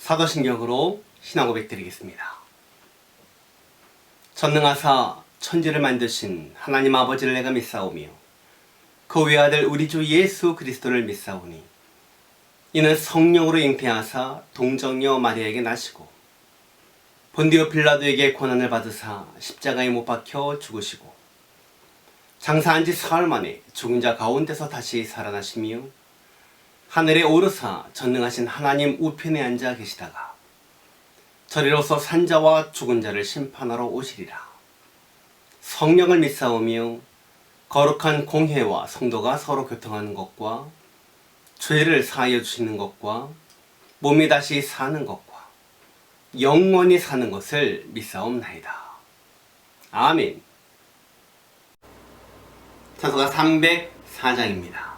사도신경으로 신앙 고백 드리겠습니다. 전능하사 천지를 만드신 하나님 아버지를 내가 믿사오며 그 외아들 우리 주 예수 그리스도를 믿사오니 이는 성령으로 잉태하사 동정녀 마리아에게 나시고 본디오 빌라도에게 고난을 받으사 십자가에 못 박혀 죽으시고 장사한 지 사흘 만에 죽은 자 가운데서 다시 살아나시며 하늘에 오르사 전능하신 하나님 우편에 앉아 계시다가 저리로서 산자와 죽은 자를 심판하러 오시리라. 성령을 믿사오며 거룩한 공회와 성도가 서로 교통하는 것과 죄를 사하여 주시는 것과 몸이 다시 사는 것과 영원히 사는 것을 믿사옵나이다. 아멘. 찬송가 304장입니다.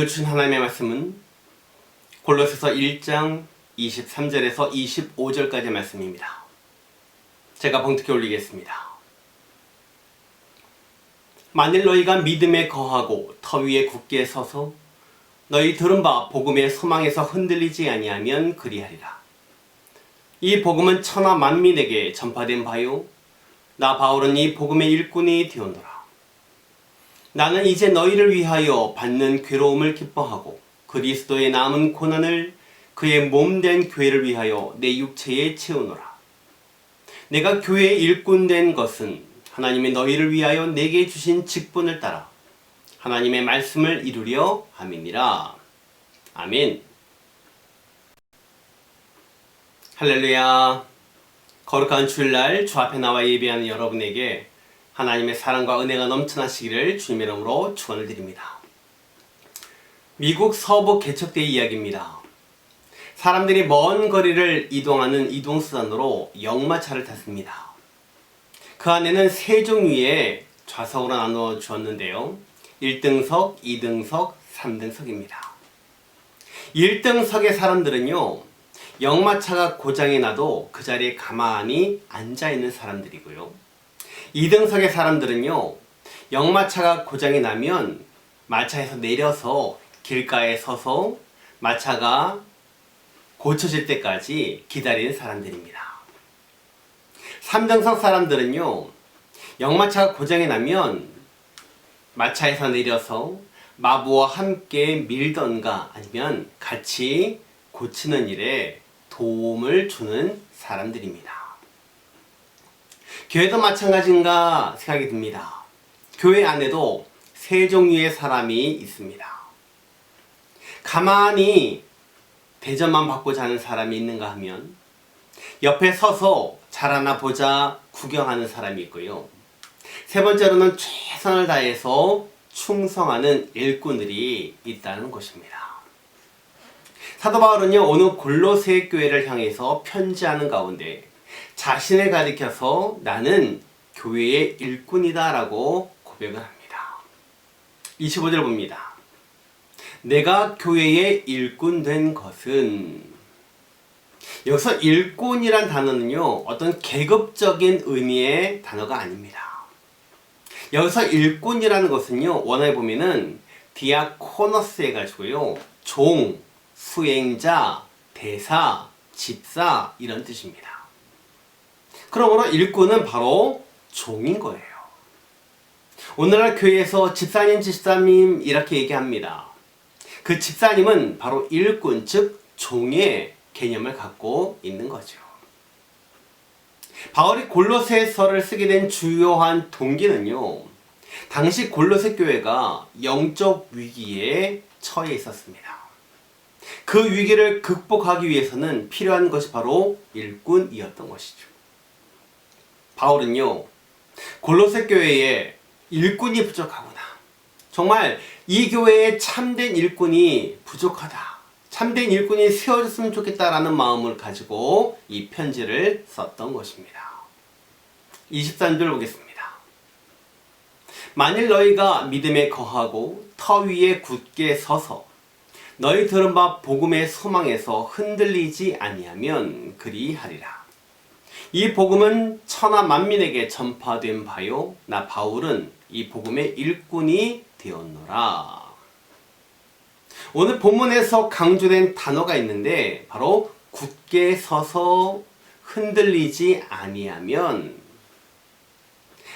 오늘 주신 하나님의 말씀은 골로새서 1장 23절에서 25절까지의 말씀입니다. 제가 봉독해 올리겠습니다. 만일 너희가 믿음에 거하고 터 위에 굳게 서서 너희 들은 바 복음의 소망에서 흔들리지 아니하면 그리하리라. 이 복음은 천하 만민에게 전파된 바요 나 바울은 이 복음의 일꾼이 되었노라. 나는 이제 너희를 위하여 받는 괴로움을 기뻐하고 그리스도의 남은 고난을 그의 몸된 교회를 위하여 내 육체에 채우노라. 내가 교회의 일꾼 된 것은 하나님의 너희를 위하여 내게 주신 직분을 따라 하나님의 말씀을 이루려 함이니라. 아멘. 할렐루야. 거룩한 주일날 주 앞에 나와 예배하는 여러분에게 하나님의 사랑과 은혜가 넘쳐나시기를 주님의 이름으로 축원을 드립니다. 미국 서부 개척대의 이야기입니다. 사람들이 먼 거리를 이동하는 이동수단으로 역마차를 탔습니다. 그 안에는 세 종류의 좌석으로 나누어 주었는데요. 1등석, 2등석, 3등석입니다. 1등석의 사람들은요, 역마차가 고장이 나도 그 자리에 가만히 앉아있는 사람들이고요. 2등석의 사람들은요, 역마차가 고장이 나면 마차에서 내려서 길가에 서서 마차가 고쳐질 때까지 기다리는 사람들입니다. 3등석 사람들은요, 역마차가 고장이 나면 마차에서 내려서 마부와 함께 밀던가 아니면 같이 고치는 일에 도움을 주는 사람들입니다. 교회도 마찬가지인가 생각이 듭니다. 교회 안에도 세 종류의 사람이 있습니다. 가만히 대접만 받고 자는 사람이 있는가 하면 옆에 서서 잘하나 보자 구경하는 사람이 있고요. 세 번째로는 최선을 다해서 충성하는 일꾼들이 있다는 것입니다. 사도 바울은요, 오늘 골로새 교회를 향해서 편지하는 가운데 자신을 가리켜서 나는 교회의 일꾼이다 라고 고백을 합니다. 25절 봅니다. 내가 교회의 일꾼 된 것은, 여기서 일꾼이란 단어는요, 어떤 계급적인 의미의 단어가 아닙니다. 여기서 일꾼이라는 것은요, 원어에 보면은 디아코너스 해가지고요, 종, 수행자, 대사, 집사 이런 뜻입니다. 그러므로 일꾼은 바로 종인 거예요. 오늘날 교회에서 집사님, 집사님 이렇게 얘기합니다. 그 집사님은 바로 일꾼, 즉 종의 개념을 갖고 있는 거죠. 바울이 골로새서를 쓰게 된 주요한 동기는요, 당시 골로새 교회가 영적 위기에 처해 있었습니다. 그 위기를 극복하기 위해서는 필요한 것이 바로 일꾼이었던 것이죠. 바울은요, 골로새 교회에 일꾼이 부족하구나, 정말 이 교회에 참된 일꾼이 부족하다, 참된 일꾼이 세워졌으면 좋겠다라는 마음을 가지고 이 편지를 썼던 것입니다. 23절 보겠습니다. 만일 너희가 믿음에 거하고 터 위에 굳게 서서 너희 들은 바 복음의 소망에서 흔들리지 아니하면 그리하리라. 이 복음은 천하 만민에게 전파된 바요, 나 바울은 이 복음의 일꾼이 되었노라. 오늘 본문에서 강조된 단어가 있는데 바로 굳게 서서 흔들리지 아니하면,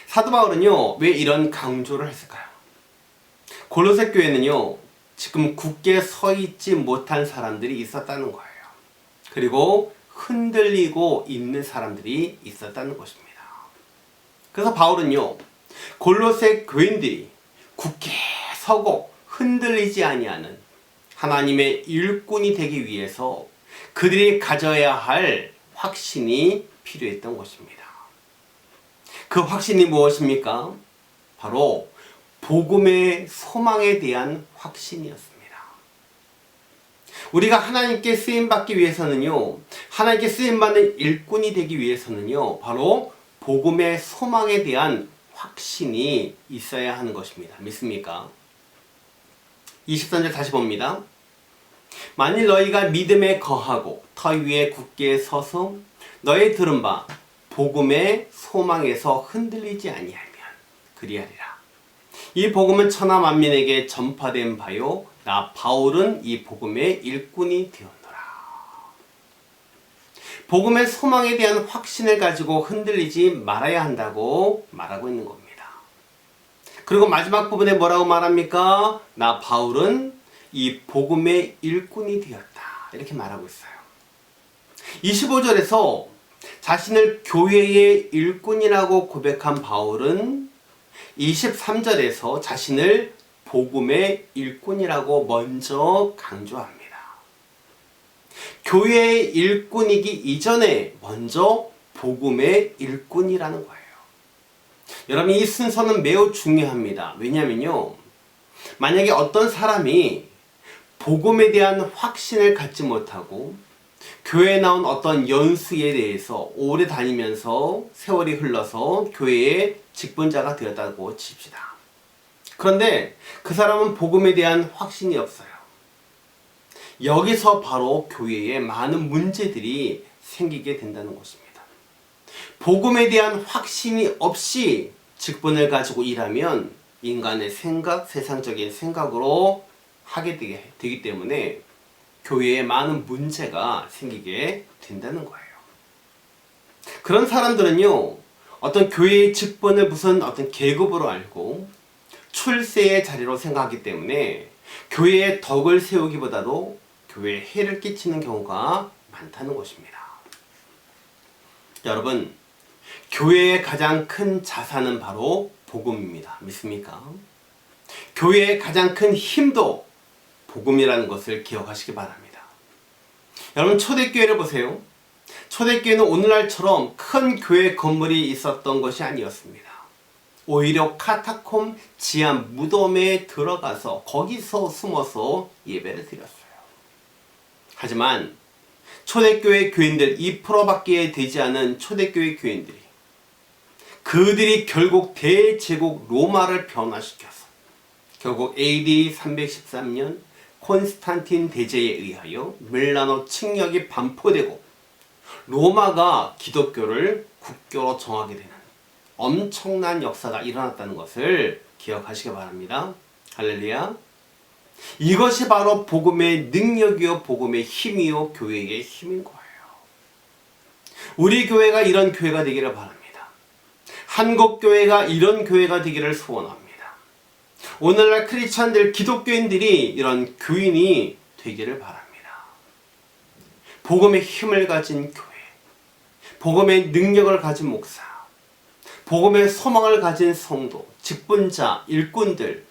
사도 바울은요, 왜 이런 강조를 했을까요? 골로새 교회는요, 지금 굳게 서 있지 못한 사람들이 있었다는 거예요. 그리고 흔들리고 있는 사람들이 있었다는 것입니다. 그래서 바울은요, 골로새 교인들이 굳게 서고 흔들리지 아니하는 하나님의 일꾼이 되기 위해서 그들이 가져야 할 확신이 필요했던 것입니다. 그 확신이 무엇입니까? 바로 복음의 소망에 대한 확신이었습니다. 우리가 하나님께 쓰임받기 위해서는요, 하나님께 쓰임받는 일꾼이 되기 위해서는요, 바로 복음의 소망에 대한 확신이 있어야 하는 것입니다. 믿습니까? 23절 다시 봅니다. 만일 너희가 믿음에 거하고 터 위에 굳게 서서 너희 들은 바 복음의 소망에서 흔들리지 아니하면 그리하리라. 이 복음은 천하 만민에게 전파된 바요, 나 바울은 이 복음의 일꾼이 되었노라. 복음의 소망에 대한 확신을 가지고 흔들리지 말아야 한다고 말하고 있는 겁니다. 그리고 마지막 부분에 뭐라고 말합니까? 나 바울은 이 복음의 일꾼이 되었다, 이렇게 말하고 있어요. 25절에서 자신을 교회의 일꾼이라고 고백한 바울은 23절에서 자신을 복음의 일꾼이라고 먼저 강조합니다. 교회의 일꾼이기 이전에 먼저 복음의 일꾼이라는 거예요. 여러분, 이 순서는 매우 중요합니다. 왜냐하면요, 만약에 어떤 사람이 복음에 대한 확신을 갖지 못하고 교회에 나온 어떤 연수에 대해서 오래 다니면서 세월이 흘러서 교회의 직분자가 되었다고 칩시다. 그런데 그 사람은 복음에 대한 확신이 없어요. 여기서 바로 교회에 많은 문제들이 생기게 된다는 것입니다. 복음에 대한 확신이 없이 직분을 가지고 일하면 인간의 생각, 세상적인 생각으로 하게 되기 때문에 교회에 많은 문제가 생기게 된다는 거예요. 그런 사람들은요, 어떤 교회의 직분을 무슨 어떤 계급으로 알고 출세의 자리로 생각하기 때문에 교회의 덕을 세우기보다도 교회에 해를 끼치는 경우가 많다는 것입니다. 여러분, 교회의 가장 큰 자산은 바로 복음입니다. 믿습니까? 교회의 가장 큰 힘도 복음이라는 것을 기억하시기 바랍니다. 여러분, 초대교회를 보세요. 초대교회는 오늘날처럼 큰 교회 건물이 있었던 것이 아니었습니다. 오히려 카타콤 지하 무덤에 들어가서 거기서 숨어서 예배를 드렸어요. 하지만 초대교회 교인들 2%밖에 되지 않은 초대교회 교인들이 그들이 결국 대제국 로마를 변화시켜서 결국 AD 313년 콘스탄틴 대제에 의하여 밀라노 칙령이 반포되고 로마가 기독교를 국교로 정하게 되는 엄청난 역사가 일어났다는 것을 기억하시기 바랍니다. 할렐루야. 이것이 바로 복음의 능력이요 복음의 힘이요 교회의 힘인 거예요. 우리 교회가 이런 교회가 되기를 바랍니다. 한국교회가 이런 교회가 되기를 소원합니다. 오늘날 크리스찬들, 기독교인들이 이런 교인이 되기를 바랍니다. 복음의 힘을 가진 교회, 복음의 능력을 가진 목사, 복음의 소망을 가진 성도, 직분자, 일꾼들,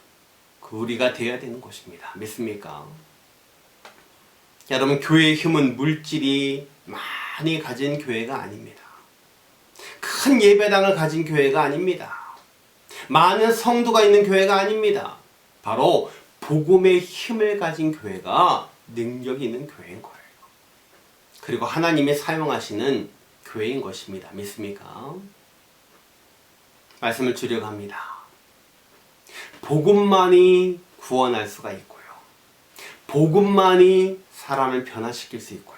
우리가 되어야 되는 것입니다. 믿습니까? 여러분, 교회의 힘은 물질이 많이 가진 교회가 아닙니다. 큰 예배당을 가진 교회가 아닙니다. 많은 성도가 있는 교회가 아닙니다. 바로 복음의 힘을 가진 교회가 능력이 있는 교회인 거예요. 그리고 하나님이 사용하시는 교회인 것입니다. 믿습니까? 말씀을 주려고 합니다. 복음만이 구원할 수가 있고요. 복음만이 사람을 변화시킬 수 있고요.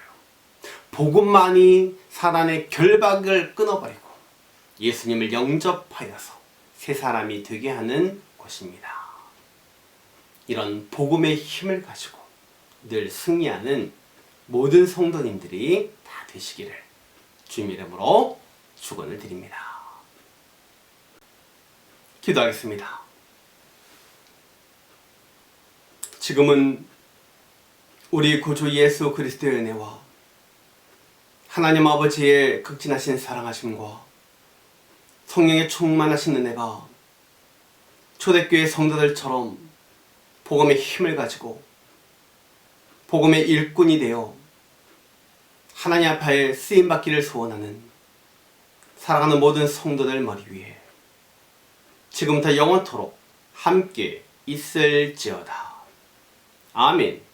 복음만이 사람의 결박을 끊어버리고 예수님을 영접하여서 새 사람이 되게 하는 것입니다. 이런 복음의 힘을 가지고 늘 승리하는 모든 성도님들이 다 되시기를 주님 이름으로 축원을 드립니다. 기도하겠습니다. 지금은 우리 구주 예수 그리스도의 은혜와 하나님 아버지의 극진하신 사랑하심과 성령의 충만하신 은혜가 초대교회 성도들처럼 복음의 힘을 가지고 복음의 일꾼이 되어 하나님 앞에 쓰임받기를 소원하는 사랑하는 모든 성도들 머리 위에 지금부터 영원토록 함께 있을지어다. 아멘.